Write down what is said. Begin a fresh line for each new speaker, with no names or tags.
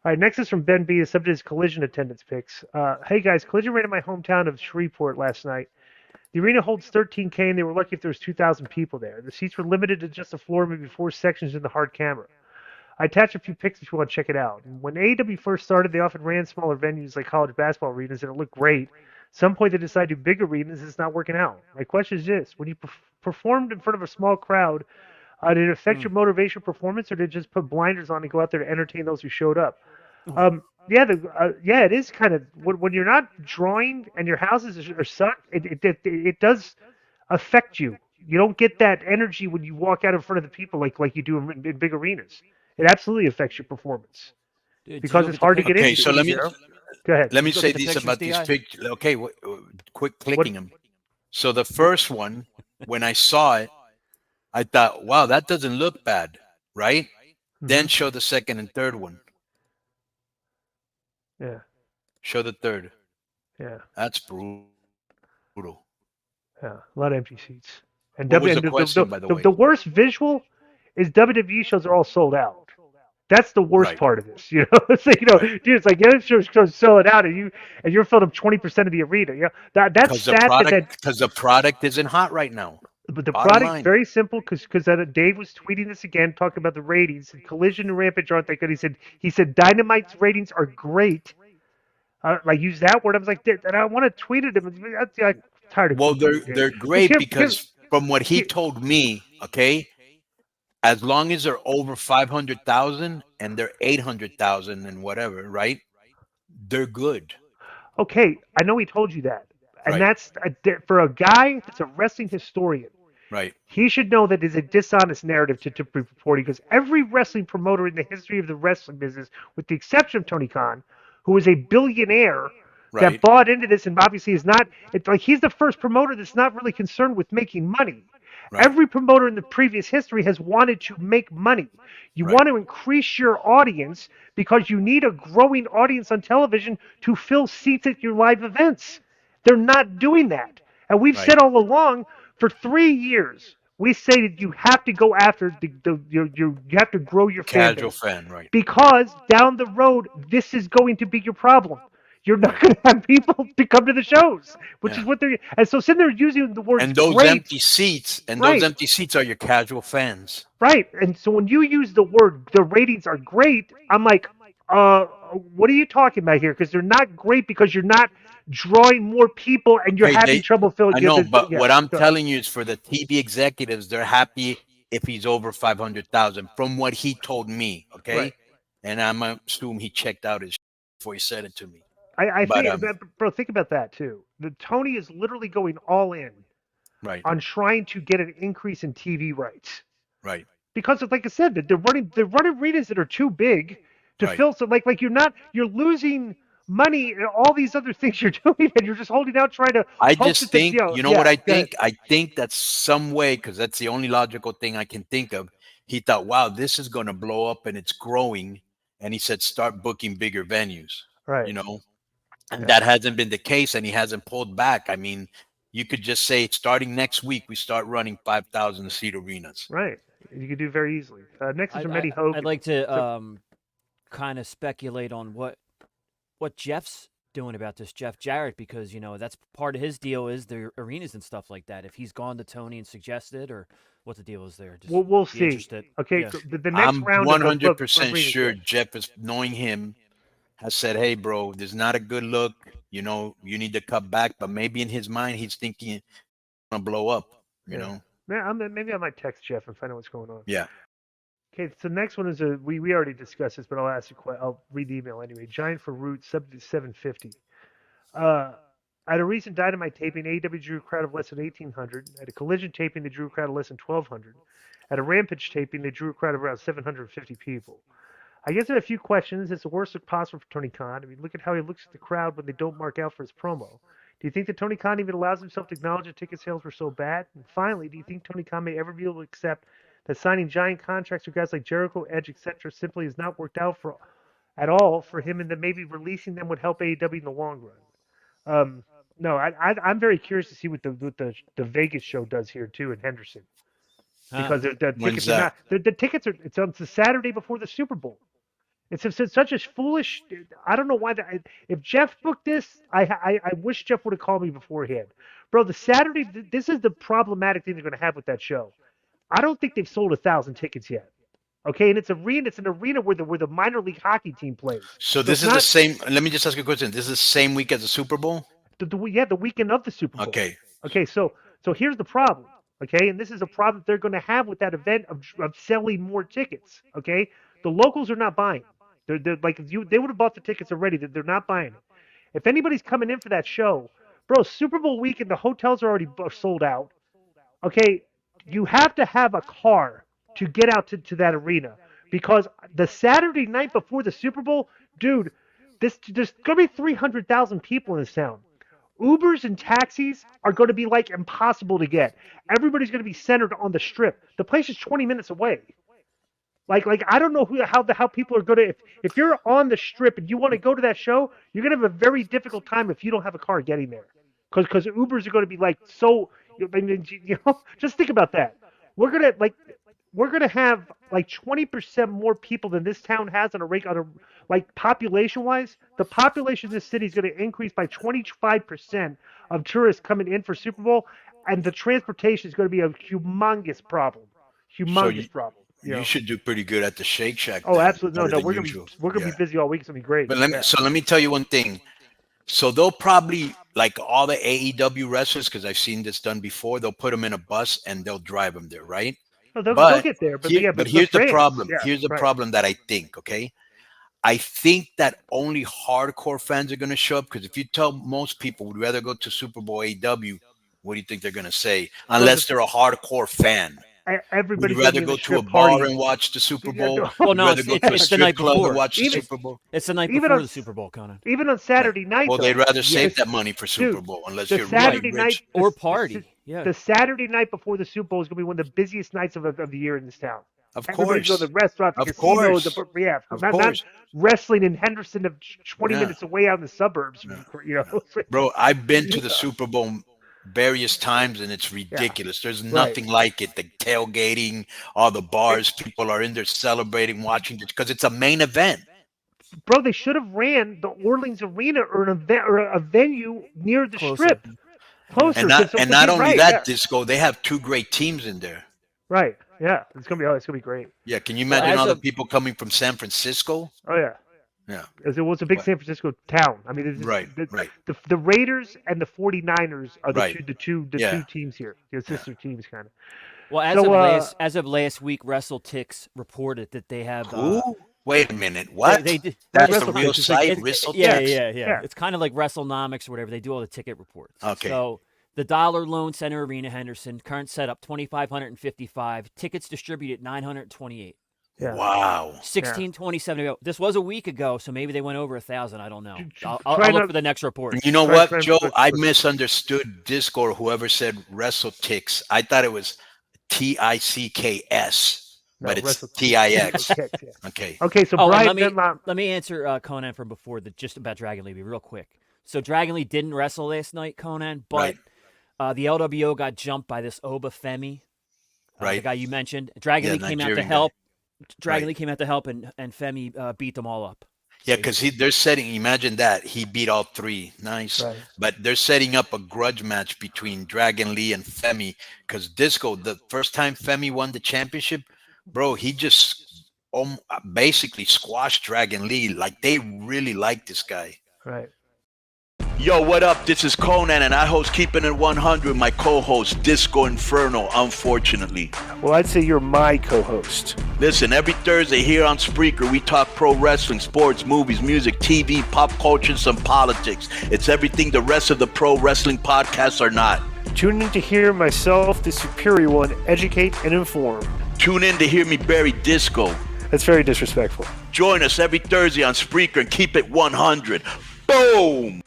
All right, next is from Ben B. The subject is collision attendance picks. Hey guys, collision ran in my hometown of Shreveport last night. The arena holds 13K, and they were lucky if there was 2,000 people there. The seats were limited to just the floor, maybe 4 sections in the hard camera. I attached a few pics if you want to check it out. When AEW first started, they often ran smaller venues like college basketball arenas, and it looked great. At some point, they decided to do big arenas, and it's not working out. My question is this: when you performed in front of a small crowd, did it affect
Hmm.
your motivation performance, or did it just put blinders on and go out there to entertain those who showed up? Yeah, it is kind of when you're not drawing and your houses are suck. It does affect you. You don't get that energy when you walk out in front of the people like you do in big arenas. It absolutely affects your performance
Did you
because
look
it's
at the
hard to get
pic?
Okay,
into.
so let me
Zero. Go ahead.
let
Did
me
you look
say
at the
this
pictures,
about these
Di?
pictures. Okay, quick
What?
clicking them. So the first one, when I saw it, I thought, wow, that doesn't look bad, right?
Hmm.
Then show the second and third one.
Yeah.
Show the third.
Yeah.
That's brutal.
Yeah. A lot of empty seats. And
What was
W
the
and
question, by the
the
way?
worst visual is WWE shows are all sold out. That's the worst
Right,
part of this. It's like,
right.
dude, it's like yeah, shows sell it out, and you're filling up 20% of the arena. That's sad that.
Because the product isn't hot right now.
But the
Bottom
product
line.
very simple because Dave was tweeting this again, talking about the ratings. And Collision and Rampage aren't that good. He said Dynamite's ratings are great. Like use that word. I was like, and I want to tweet at him. I'm tired of
Well,
tweeting Dave
they're
because
great because from what he
here,
told me, okay, as long as they're over 500,000 and they're 800,000 and whatever, right? They're good.
okay, I know he told you that, and
Right.
that's for a guy that's a wrestling historian.
Right.
He should know that it's a dishonest narrative to be reporting because every wrestling promoter in the history of the wrestling business, with the exception of Tony Khan, who is a billionaire that
Right.
bought into this and obviously is not, it's like he's the first promoter that's not really concerned with making money.
Right.
Every promoter in the previous history has wanted to make money. You
Right.
want to increase your audience because you need a growing audience on television to fill seats at your live events. They're not doing that. And we've
Right.
said all along for 3 years, we say that you have to go after you have to grow your fan
Casual
base
fan. Right.
because down the road this is going to be your problem. You're not
Right.
going to have people to come to the shows, which
Yeah.
is what they're. And so sitting there using the words
And
great,
those
right,
empty seats are your casual fans.
right. And so when you use the ratings are great, I'm like, what are you talking about here? Because they're not great because you're not drawing more people and you're
Okay,
having trouble filling.
I know, but
Yeah,
what I'm
go ahead.
telling you is for the TV executives, they're happy if he's over 500,000 from what he told me.
Right.
Okay. And I'm assume he checked out his before he said it to me.
I
But,
think, bro, think about that too. The Tony is literally going all in
right,
on trying to get an increase in TV rights
right,
because, like I said, they're running arenas that are too big to
right.
fill. So, you're losing money and all these other things you're doing, and you're just holding out trying to
I
hope
just
that the
think, you know what
yeah.
I
Go ahead.
think? I think that's some way, because that's the only logical thing I can think of. He thought, wow, this is going to blow up and it's growing. And he said, start booking bigger venues, you
Right.
know? And
Yeah.
that hasn't been the case, and he hasn't pulled back. I mean, you could just say, starting next week, we start running 5,000 seat arenas.
Right. You could do very easily. Next is
I'd
from
I,
Eddie
I'd
Hogan.
like to
So,
kind of speculate on what Jeff's doing about this, Jeff Jarrett, because that's part of his deal is the arenas and stuff like that. If he's gone to Tony and suggested, or what the deal is there, just
we'll
be
see.
interested.
Okay.
Yeah.
The next
I'm
round of
100%
arenas.
sure Jeff is knowing him, has said, hey, bro, this is not a good look. You know, you need to cut back. But maybe in his mind, he's thinking, going to blow up, you
Yeah.
know?
Maybe I might text Jeff and find out what's going on.
Yeah.
Okay, so the next one is we already discussed this, but I'll ask you. I'll read the email anyway. Giant for Root sub to 750. Uh, at a recent Dynamite taping, AEW drew a crowd of less than 1,800. At a Collision taping, they drew a crowd of less than 1,200. At a Rampage taping, they drew a crowd of around 750 people. I guess I have a few questions. It's the worst look possible for Tony Khan. I mean, look at how he looks at the crowd when they don't mark out for his promo. Do you think that Tony Khan even allows himself to acknowledge that ticket sales were so bad? And finally, do you think Tony Khan may ever be able to accept that signing giant contracts with guys like Jericho, Edge, etc., simply has not worked out for at all for him, and that maybe releasing them would help AEW in the long run? No, I'm very curious to see what the Vegas show does here too in Henderson
Huh.
because the
When's
tickets are
that?
not the tickets are it's on the Saturday before the Super Bowl. It's such a foolish. I don't know why. If Jeff booked this, I wish Jeff would have called me beforehand, bro. The Saturday. This is the problematic thing they're going to have with that show. I don't think they've sold 1,000 tickets yet. Okay, and it's an arena where the minor league hockey team plays.
So this is the same. Let me just ask you a question. This is the same week as the Super Bowl?
The weekend of the Super Bowl.
Okay.
Okay, so here's the problem. Okay, and this is a problem they're going to have with that event of selling more tickets. Okay, the locals are not buying. They're like they would have bought the tickets already. They're not buying it. If anybody's coming in for that show, bro, Super Bowl weekend, the hotels are already sold out. Okay, you have to have a car to get out to that arena because the Saturday night before the Super Bowl, dude, there's going to be 300,000 people in this town. Ubers and taxis are going to be like impossible to get. Everybody's going to be centered on the strip. The place is 20 minutes away. Like I don't know how people are going to if you're on the strip and you want to go to that show, you're going to have a very difficult time if you don't have a car getting there. Because Ubers are going to be like so. I mean, just think about that. We're gonna have like 20% more people than this town has population wise. The population of this city is going to increase by 25% of tourists coming in for Super Bowl, and the transportation is going to be a humongous problem. Problem.
You should do pretty good at the Shake Shack.
Oh, absolutely. No, we're gonna be busy all week. It's gonna be great.
But let me tell you one thing. So they'll probably, like all the AEW wrestlers, because I've seen this done before, they'll put them in a bus and they'll drive them there, right?
No, they'll get there. But
here's the problem.
Yeah,
here's the problem that I think, okay? I think that only hardcore fans are going to show up, because if you tell most people would rather go to Super Bowl AEW, what do you think they're going to say? Unless they're a hardcore fan.
Everybody's
would rather go to a bar and watch the Super Bowl.
Well, no,
it's
the night before.
Watch the Super Bowl.
It's the night before the Super Bowl, Konnan.
Even on Saturday night.
Well, they'd rather save that money for Super Bowl unless you're
Saturday
really rich.
Or party. Yeah.
The Saturday night before the Super Bowl is going to be one of the busiest nights of the year in this town.
Of
Everybody's
course.
going to the restaurant,
Of
casinos,
course.
not wrestling in Henderson of 20 minutes away out in the suburbs.
Bro, I've been to the Super Bowl various times and it's ridiculous. There's nothing like it. The tailgating, all the bars, people are in there celebrating, watching it because it's a main event.
Bro, they should have ran the Orleans Arena or a venue near the strip. Closer.
And not only that, Disco, they have two great teams in there.
Right. Yeah. It's gonna be great.
Yeah. Can you imagine all the people coming from San Francisco?
Oh yeah.
Yeah.
It was a big San Francisco town. I mean, the Raiders and the 49ers are the two teams here, the sister teams, kind of.
Well, as of last week, WrestleTix reported that they have.
Wait a minute. What?
They did.
That's the real site.
Yeah. It's kind of like WrestleNomics or whatever. They do all the ticket reports.
Okay.
So the Dollar Loan Center Arena, Henderson, current setup 2,555. Tickets distributed 928.
Yeah.
Wow.
1627 ago. This was a week ago, so maybe they went over 1,000. I don't know. I'll look for the next report.
You know what, Joe? I misunderstood Disco or whoever said WrestleTix. I thought it was TICKS, but it's TIX. Okay.
Okay. So Brian,
let me answer Konnan from before just about Dragon Lee real quick. So Dragon Lee didn't wrestle last night, Konnan, but the LWO got jumped by this Oba Femi, the guy you mentioned. Dragon Lee came out to help. Dragon Lee came out to help, and Femi beat them all up.
Yeah, because they're setting. Imagine that he beat all three. Nice, but they're setting up a grudge match between Dragon Lee and Femi. Because Disco, the first time Femi won the championship, bro, he just basically squashed Dragon Lee. Like they really like this guy.
Right.
Yo, what up? This is Konnan, and I host Keeping It 100 with my co-host, Disco Inferno, unfortunately.
Well, I'd say you're my co-host.
Listen, every Thursday here on Spreaker, we talk pro wrestling, sports, movies, music, TV, pop culture, and some politics. It's everything the rest of the pro wrestling podcasts are not.
Tune in to hear myself, the superior one, educate and inform.
Tune in to hear me bury Disco.
That's very disrespectful.
Join us every Thursday on Spreaker and keep it 100. Boom!